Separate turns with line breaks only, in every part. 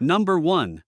Number 1.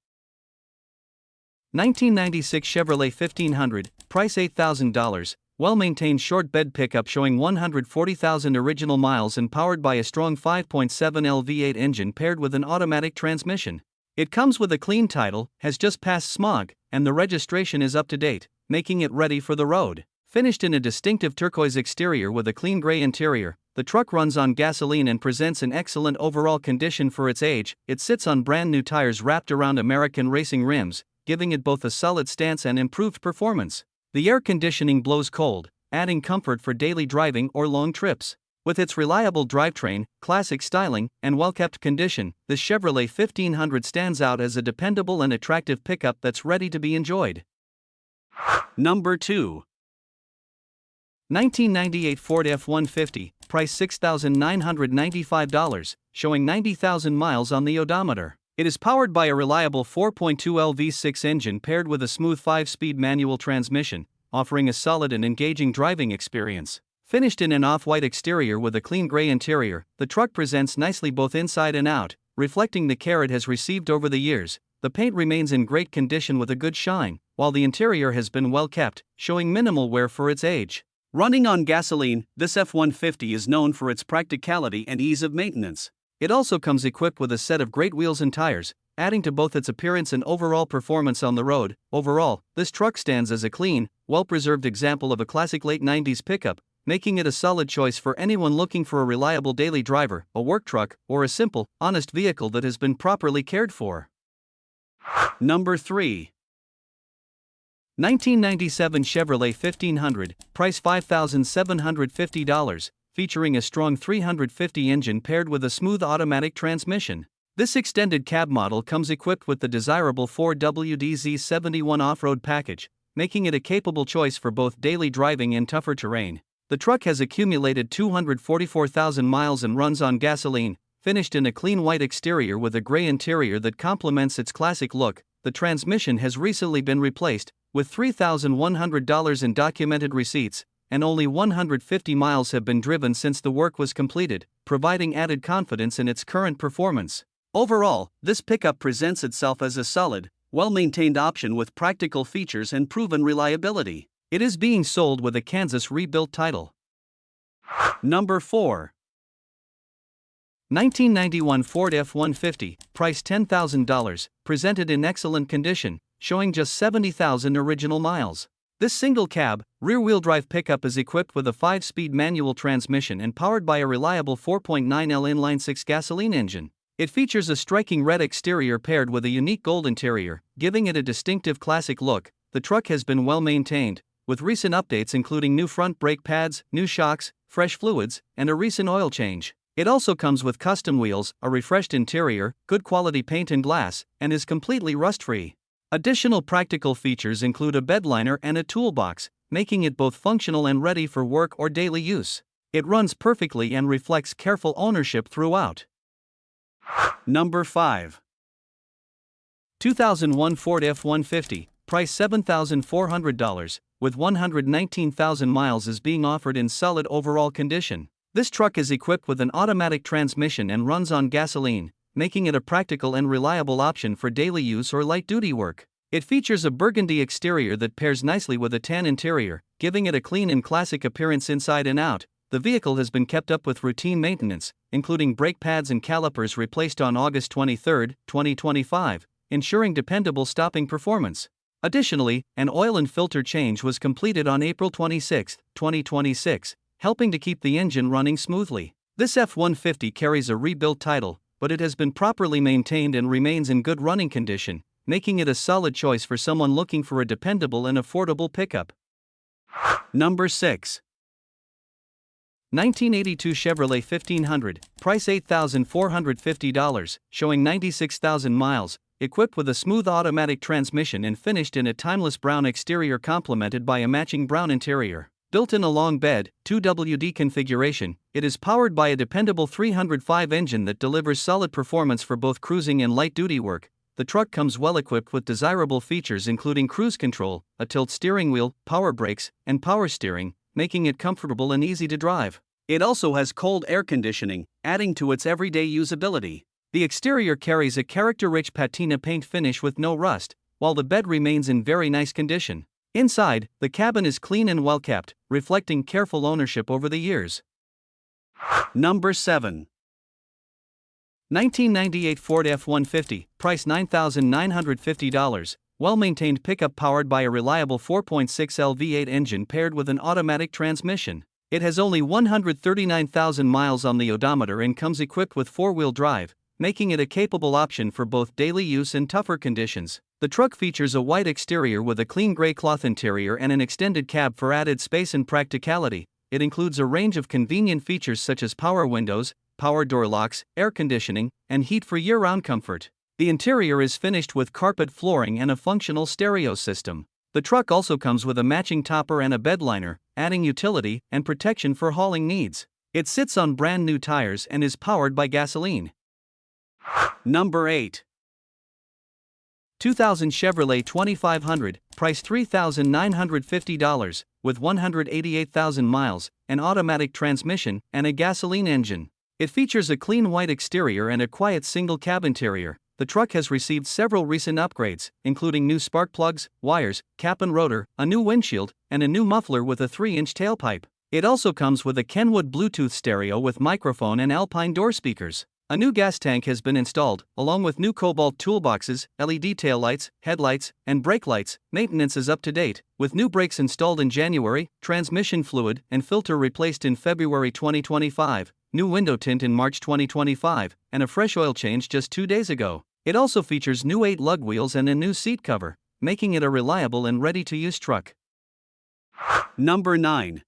1996 Chevrolet 1500, price $8,000, well-maintained short bed pickup showing 140,000 original miles and powered by a strong 5.7L V8 engine paired with an automatic transmission. It comes with a clean title, has just passed smog, and the registration is up to date, making it ready for the road. Finished in a distinctive turquoise exterior with a clean gray interior, the truck runs on gasoline and presents an excellent overall condition for its age. It sits on brand new tires wrapped around American racing rims, giving it both a solid stance and improved performance. The air conditioning blows cold, adding comfort for daily driving or long trips. With its reliable drivetrain, classic styling, and well-kept condition, the Chevrolet 1500 stands out as a dependable and attractive pickup that's ready to be enjoyed.
Number 2.
1998 Ford F-150, price $6,995, showing 90,000 miles on the odometer. It is powered by a reliable 4.2L V6 engine paired with a smooth 5-speed manual transmission, offering a solid and engaging driving experience. Finished in an off-white exterior with a clean gray interior, the truck presents nicely both inside and out, reflecting the care it has received over the years. The paint remains in great condition with a good shine, while the interior has been well kept, showing minimal wear for its age.
Running on gasoline, this F-150 is known for its practicality and ease of maintenance.
It also comes equipped with a set of great wheels and tires, adding to both its appearance and overall performance on the road. Overall, this truck stands as a clean, well-preserved example of a classic late 90s pickup, making it a solid choice for anyone looking for a reliable daily driver, a work truck, or a simple, honest vehicle that has been properly cared for.
Number 3.
1997 Chevrolet 1500, price $5,750, featuring a strong 350 engine paired with a smooth automatic transmission. This extended cab model comes equipped with the desirable 4WD-Z71 off-road package, making it a capable choice for both daily driving and tougher terrain. The truck has accumulated 244,000 miles and runs on gasoline, finished in a clean white exterior with a gray interior that complements its classic look. The transmission has recently been replaced, with $3,100 in documented receipts, and only 150 miles have been driven since the work was completed, providing added confidence in its current performance.
Overall, this pickup presents itself as a solid, well-maintained option with practical features and proven reliability.
It is being sold with a Kansas rebuilt title.
Number 4.
1991 Ford F-150, price $10,000, presented in excellent condition, showing just 70,000 original miles. This single-cab, rear-wheel-drive pickup is equipped with a 5-speed manual transmission and powered by a reliable 4.9L inline-6 gasoline engine. It features a striking red exterior paired with a unique gold interior, giving it a distinctive classic look. The truck has been well maintained, with recent updates including new front brake pads, new shocks, fresh fluids, and a recent oil change. It also comes with custom wheels, a refreshed interior, good quality paint and glass, and is completely rust-free. Additional practical features include a bed liner and a toolbox, making it both functional and ready for work or daily use. It runs perfectly and reflects careful ownership throughout.
Number 5.
2001 Ford F-150, price $7,400, with 119,000 miles is being offered in solid overall condition. This truck is equipped with an automatic transmission and runs on gasoline, making it a practical and reliable option for daily use or light-duty work. It features a burgundy exterior that pairs nicely with a tan interior, giving it a clean and classic appearance inside and out. The vehicle has been kept up with routine maintenance, including brake pads and calipers replaced on August 23, 2025, ensuring dependable stopping performance. Additionally, an oil and filter change was completed on April 26, 2026, helping to keep the engine running smoothly. This F-150 carries a rebuilt title, but it has been properly maintained and remains in good running condition, making it a solid choice for someone looking for a dependable and affordable pickup.
Number 6.
1982 Chevrolet 1500, price $8,450, showing 96,000 miles, equipped with a smooth automatic transmission and finished in a timeless brown exterior complemented by a matching brown interior. Built in a long bed, 2WD configuration, it is powered by a dependable 305 engine that delivers solid performance for both cruising and light-duty work. The truck comes well-equipped with desirable features including cruise control, a tilt steering wheel, power brakes, and power steering, making it comfortable and easy to drive.
It also has cold air conditioning, adding to its everyday usability.
The exterior carries a character-rich patina paint finish with no rust, while the bed remains in very nice condition. Inside, the cabin is clean and well-kept, reflecting careful ownership over the years.
Number 7.
1998 Ford F-150, price $9,950, well-maintained pickup powered by a reliable 4.6L V8 engine paired with an automatic transmission. It has only 139,000 miles on the odometer and comes equipped with four-wheel drive, making it a capable option for both daily use and tougher conditions. The truck features a white exterior with a clean gray cloth interior and an extended cab for added space and practicality. It includes a range of convenient features such as power windows, power door locks, air conditioning, and heat for year-round comfort. The interior is finished with carpet flooring and a functional stereo system. The truck also comes with a matching topper and a bed liner, adding utility and protection for hauling needs. It sits on brand new tires and is powered by gasoline.
Number 8.
2000 Chevrolet 2500, price $3,950, with 188,000 miles, an automatic transmission, and a gasoline engine. It features a clean white exterior and a quiet single cab interior. The truck has received several recent upgrades, including new spark plugs, wires, cap and rotor, a new windshield, and a new muffler with a 3-inch tailpipe. It also comes with a Kenwood Bluetooth stereo with microphone and Alpine door speakers. A new gas tank has been installed, along with new Cobalt toolboxes, LED taillights, headlights, and brake lights. Maintenance is up to date, with new brakes installed in January, transmission fluid and filter replaced in February 2025, new window tint in March 2025, and a fresh oil change just 2 days ago. It also features new 8 lug wheels and a new seat cover, making it a reliable and ready-to-use truck.
Number 9.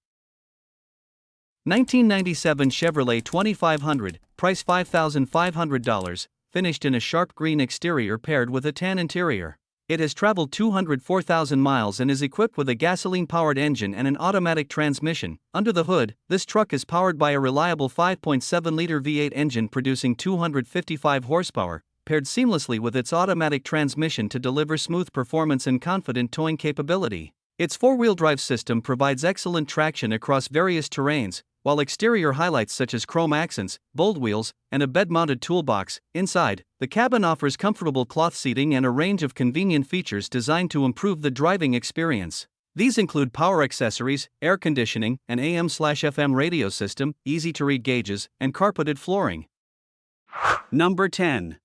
1997 Chevrolet 2500, price $5,500, finished in a sharp green exterior paired with a tan interior. It has traveled 204,000 miles and is equipped with a gasoline-powered engine and an automatic transmission. Under the hood, this truck is powered by a reliable 5.7-liter V8 engine producing 255 horsepower, paired seamlessly with its automatic transmission to deliver smooth performance and confident towing capability. Its four-wheel drive system provides excellent traction across various terrains, while exterior highlights such as chrome accents, bold wheels, and a bed-mounted toolbox. Inside, the cabin offers comfortable cloth seating and a range of convenient features designed to improve the driving experience. These include power accessories, air conditioning, an AM/FM radio system, easy-to-read gauges, and carpeted flooring.
Number 10.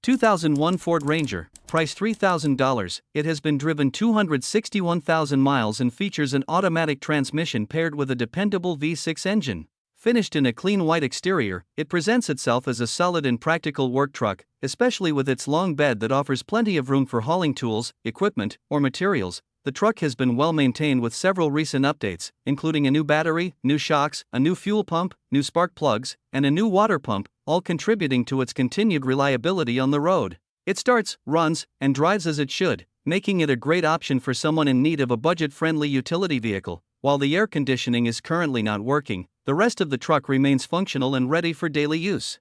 2001 Ford Ranger, price $3,000. It has been driven 261,000 miles and features an automatic transmission paired with a dependable V6 engine. Finished in a clean white exterior, it presents itself as a solid and practical work truck, especially with its long bed that offers plenty of room for hauling tools, equipment, or materials. The truck has been well maintained with several recent updates, including a new battery, new shocks, a new fuel pump, new spark plugs, and a new water pump, all contributing to its continued reliability on the road. It starts, runs, and drives as it should, making it a great option for someone in need of a budget-friendly utility vehicle. While the air conditioning is currently not working, the rest of the truck remains functional and ready for daily use.